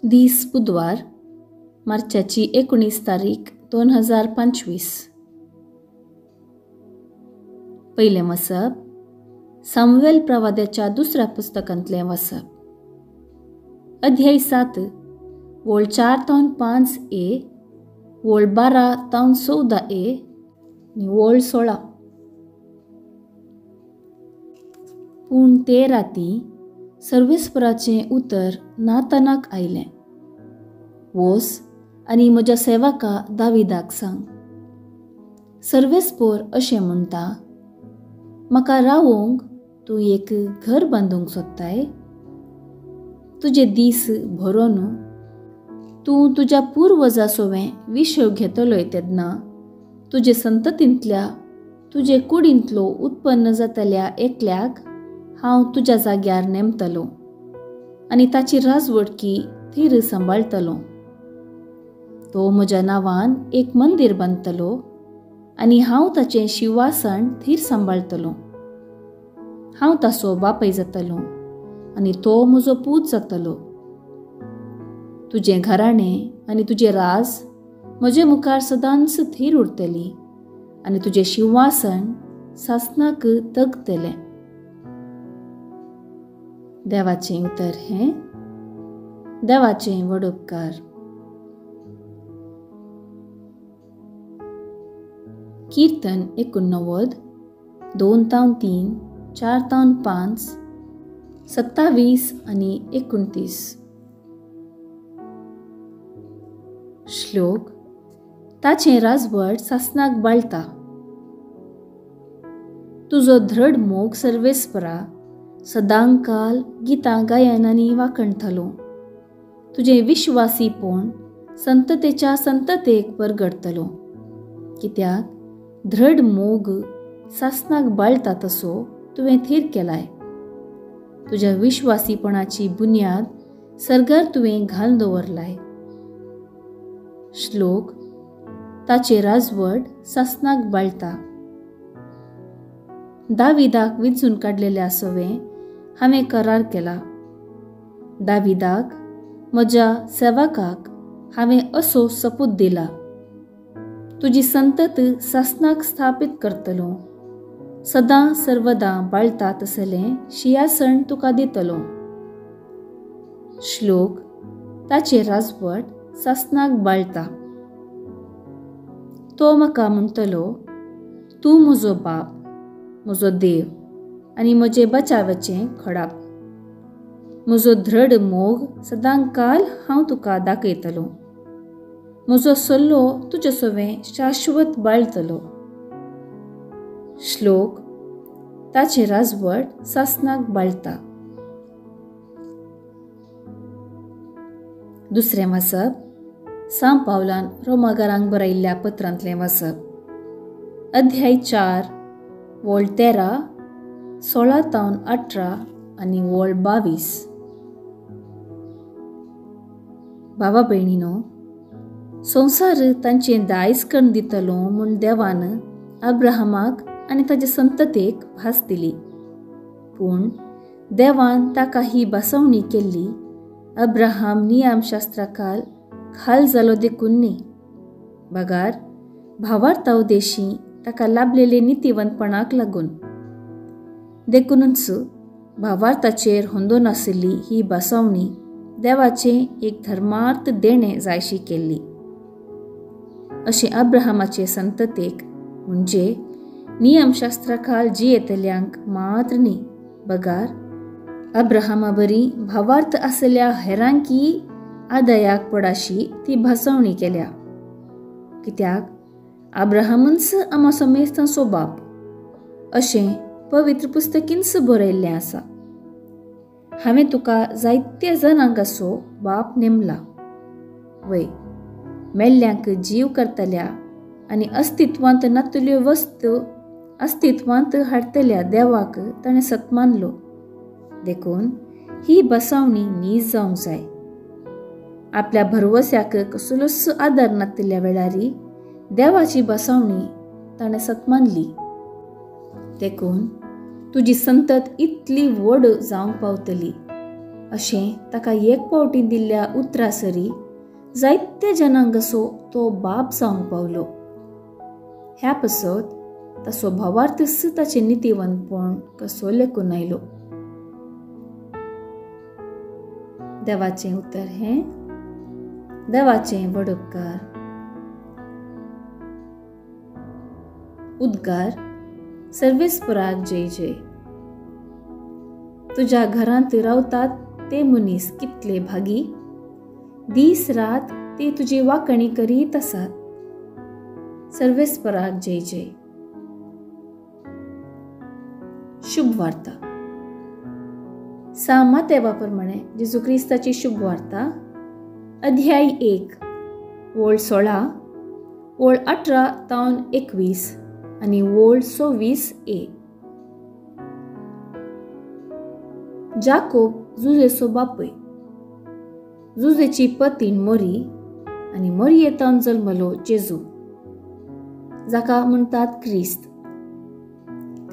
दीस बुधवार मार्चाची 19 तारीख 2025. पहिले वचप सामुएल प्रवाद्याच्या दुसऱ्या पुस्तकांतले वचप. अध्याय 7 वोळ 4-5a, वोळ 12-14a आणि वोळ 16. पूण ते राती सर्वेस्पराचें उतर नातानाक आयलें. वोस आनी म्हज्या सेवका दाविदाक सांग. सर्वेस्पोर अशें म्हणटा, म्हाका रावोंक तूं एक घर बांदूंक सोदताय? तुजे दीस भरोन तूं तुज्या पुर्वजां सोवें विशव घेतलोय तेन्ना तुजे संततींतल्या तुजे कुडींतलो उत्पन्न जातल्या एकल्याक हांव तुज्या जाग्यार नेमतलो आनी ताची राजवटकी थीर सांबाळतलो. तो म्हज्या नांवान एक मंदीर बांदतलो आनी हांव ताचें शिवासन थीर सांबाळतलो. हांव ताचो बापाय जातलो आनी तो म्हजो पूत जातलो. तुजें घराणें आनी तुजें राज म्हजे मुखार सदांच थीर उरतली आनी तुजें शिवासन सासनाक तगतलें. देवाचें उतर हें. देवाचें व्हड उपकार. कीर्तन 89, 2-3, 4-5, 27 आनी 29. श्लोक. ताचें राजवट सासनाक बाळता. तुजो धड मोग सर्वेस्परा सदांकाल गितां गायन आनी वाखणतलो. तुजें विश्वासीपण संततेच्या संततेक परगडतलो. कित्याक धड मोग सासनाक बाळता तसो तुवें थीर केलाय. तुज्या विश्वासीपणाची बुन्याद सर्गार तुवें घालून दवरलाय. श्लोक. ताचे राजवट सासनाक बाळता. दाविदाक विंचून काडलेल्या सवें हांवें करार केला. दाविदाक म्हज्या सेवकाक हांवें असो सपूत दिला. तुजी संतत सासनाक स्थापीत करतलो. सदां सर्वदां बाळता तसलें शियासन तुका दितलो. श्लोक. ताचे राजवट सासनाक बाळता. तो म्हाका म्हणटलो, तूं म्हजो बाप, म्हजो देव आनी म्हजे बचावाचें खडाप. म्हजो धड मोग सदांकाल हांव तुका दाखयतलो. म्हजो सल्लो तुजे सोवें शाश्वत बाळतलो. श्लोक. ताचे राजवट सासनाक बाळता. दुसरें वचप सांव पावलान रोमाकारांक बरयल्ल्या पत्रांतलें वचप. अध्याय 4 वोळ 13, 16-18 आनी वोळ 22. भावा भयणीनो, संवसार तांचें दायज करून दितलो म्हूण देवान अब्राहमाक आनी ताचे संततेक भास दिली. पूण देवान ताका ही बसवणी केल्ली अब्राहम नियमशास्त्राखाल खाल जालो देखून न्ही, बगार भावार्था उदेशी ताका लाभलेले नितीवंतपणाक लागून. देखूनच भावार्थाचेर होंदो नाशिल्ली ही बसवणी देवाचें एक धर्मार्थ देणें जायशी केल्ली. अशें अब्राहमाचे संततेक म्हणजे नियमशास्त्राखाल जियेतल्यांक मात्र न्ही, बगार अब्राहमा बरी भावार्थ आसल्या हेरांकी आदयाक पडाशी ती भासवणी केल्या. कित्याक अब्राहमच आमाचो मेस्तांचो बाप अशें पवित्र पुस्तकींच बरयल्लें आसा. हांवें तुका जायत्या जाणांकाचो बाप नेमला. वय, मेल्ल्यांक जीव करतल्या आनी अस्तित्वांत नातल्यो वस्तू अस्तित्वांत हाडटल्या देवाक ताणें सत्मानलो. देखून ही बसवणी नीज जावंक जाय. आपल्या भरवस्याक कसलोच आदार नातल्या वेळारी देवाची बसवणी ताणें सत्मानली. देखून तुजी संतत इतली व्हड जावंक पावतली अशें ताका एक पावटी दिल्ल्या उतरासरी जायत्या जनांक असो तो बाप जावंक पावलो. ह्या पासत ताचो भावार्थच ताचें नितीवंतपण कसो लेखून आयलो. देवाचें उतर हें देवाचें व्हड उपकार. उद्गार. सर्वेस्पराक जय जय. तुज्या घरांत रावतात ते मनीस कितले भागी. दीस रात ते तुजी वाखणी करीत आसात. सर्वेस्पराक जय जय. शुभ वार्ता. मातेवा प्रमाणे जेजू क्रिस्ताची शुभ वार्ता, अध्याय 1, ओळ 16, ओळ 18 तावन 21 आणि ओळ 26a. जाकोब जुजेचो बापूय. जुजेची पतीण मोरी आणि मोरयेतावन जल्मलो जेजू, जाका म्हणटात क्रिस्त.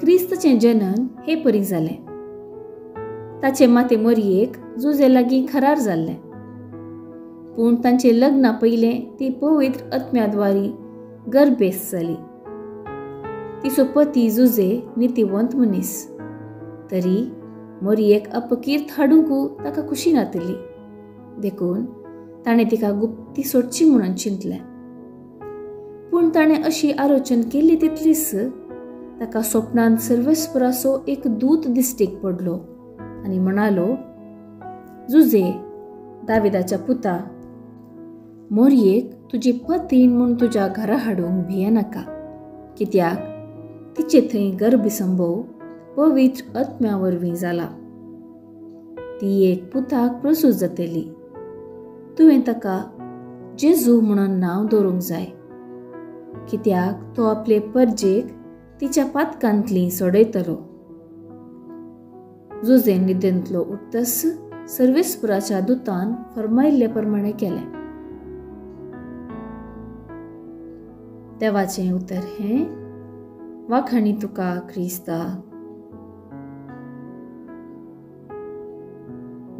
क्रिस्तचें जनन हे परी जालें. ताचे माते मोरयेक जुजे लागीं खरार जाल्लें, पूण तांचें लग्ना पयलें ती पवित्र आत्म्याद्वारी गर्भेस्त जाली. तिचो पती जुजे नितीवंत मनीस, तरी मोरयेक अपकीर्त हाडूंकू ताका खुशी नातली. देखून ताणें तिका गुप्ती सोडची म्हणून चिंतलें. पूण ताणें अशी आलोचन केली तितलीच ताका स्वप्नांत सर्वेस्पराचो एक दूत दिश्टीक पडलो आनी म्हणालो, जुजे, दाविदाच्या पुता, मोरयेक तुजी पतीण म्हूण तुज्या घरा हाडूंक भियेनाका, कित्याक तिचे थंय गर्भसंभोव पवित्र आत्म्या वरवीं जाला. ती एक पुताक प्रसूत जातली. तुवें ताका जेजू म्हणून नांव दवरूंक जाय, कित्याक तो आपले परजेक तिच्या पातकांतली सोडयतलो. जुजे निदेंतलो उठतस सर्वेस्पराच्या दुतान फरमायल्ले प्रमाणे केलें. देवाचें उतर हें वाखाणी तुका क्रिस्ता.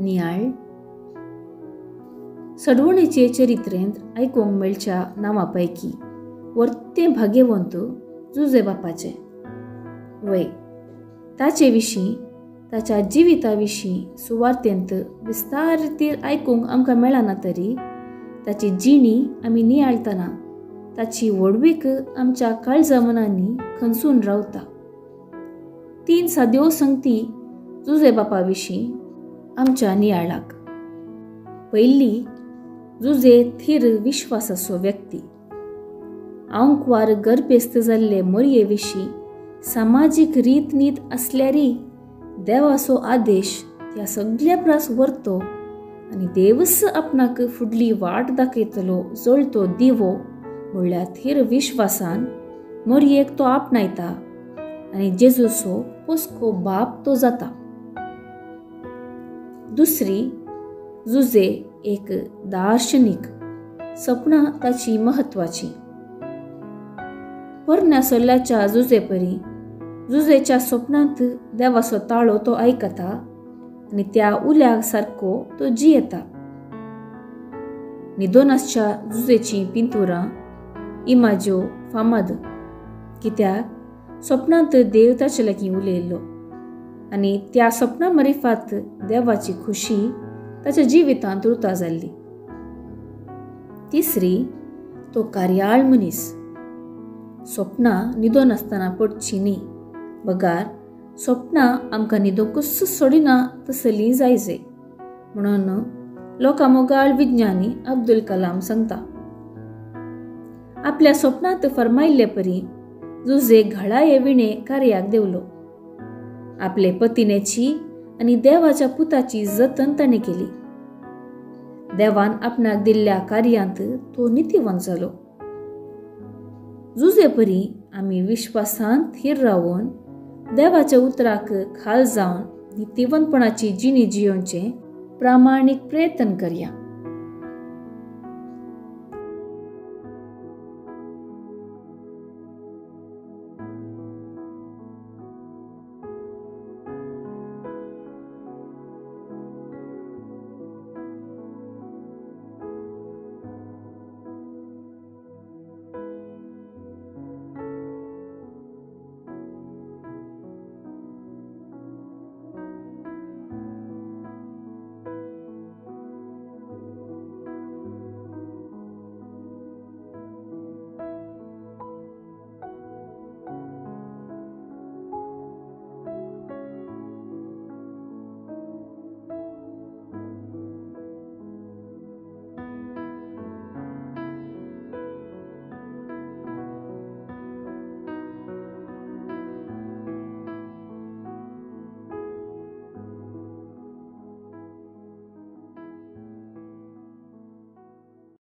नियाळ. सडवणेचे चरित्रेंत आयकूंक मेळच्या नांवां पैकी वर्तें भाग्यवंत जुजे बापाचें. वय ताचे विशीं, ताच्या जिविता विशीं सुवार्तेंत विस्तार रितीन आयकूंक आमकां मेळना, तरी ताची जिणी आमी नियाळतना ताची व्हडवीक आमच्या काळजा मनांनी खंसून रावता. 3 साद्यो संगती जुजे बापा विशीं आमच्या नियाळाक. पयली, जुजे थीर विश्वासाचो व्यक्ती. आंकवार गर्भेस्त जाल्ले मोरये विशीं सामाजीक रीतनीत आसल्यारी देवाचो आदेश त्या सगळ्या प्रास व्हरतो आनी देवच आपणाक फुडली वाट दाखयतलो जळतो दिवो म्हणल्यार थीर विश्वासान मोरयेक तो आपणायता आनी जेजूचो पोसको बाप तो जाता. दुसरी, जुजे एक दार्शनिक. सपनां ताची महत्वाची. पोरण्या सोल्ल्याच्या जुजे परी जुजेच्या स्वप्नांत देवाचो ताळो तो आयकता आनी त्या उल्या सारको तो जियेता. निदोनासच्या जुजेची पिंतुरां इमाज्यो फामाद, कित्याक स्वप्नांत देव ताचे लागीं उलयल्लो आनी त्या स्वप्ना मरिफात देवाची खुशी ताच्या जिवितांत रुता जाल्ली. तिसरी, तो कार्याळ मनीस. स्वप्नां न्हिदोन आसतना पडची न्ही, बगार स्वप्नां आमकां न्हिदोंकूच सोडिना तसली जायजे म्हणून लोकांमोगाळ विज्ञानी अब्दुल कलाम सांगता. आपल्या स्वप्नांत फरमायल्ले परी जुजे घळाये विणे कार्याक देवलो. आपले पतिनेची आनी देवाच्या पुताची जतन ताणें केली. देवान आपणाक दिल्ल्या कार्यांत तो नितीवंत जालो. जुजे परी आमी विश्वासान थीर रावून देवाच्या उतराक खाल जावन नितीवंतपणाची जिणी जियोंचे प्रामाणीक प्रयत्न करया.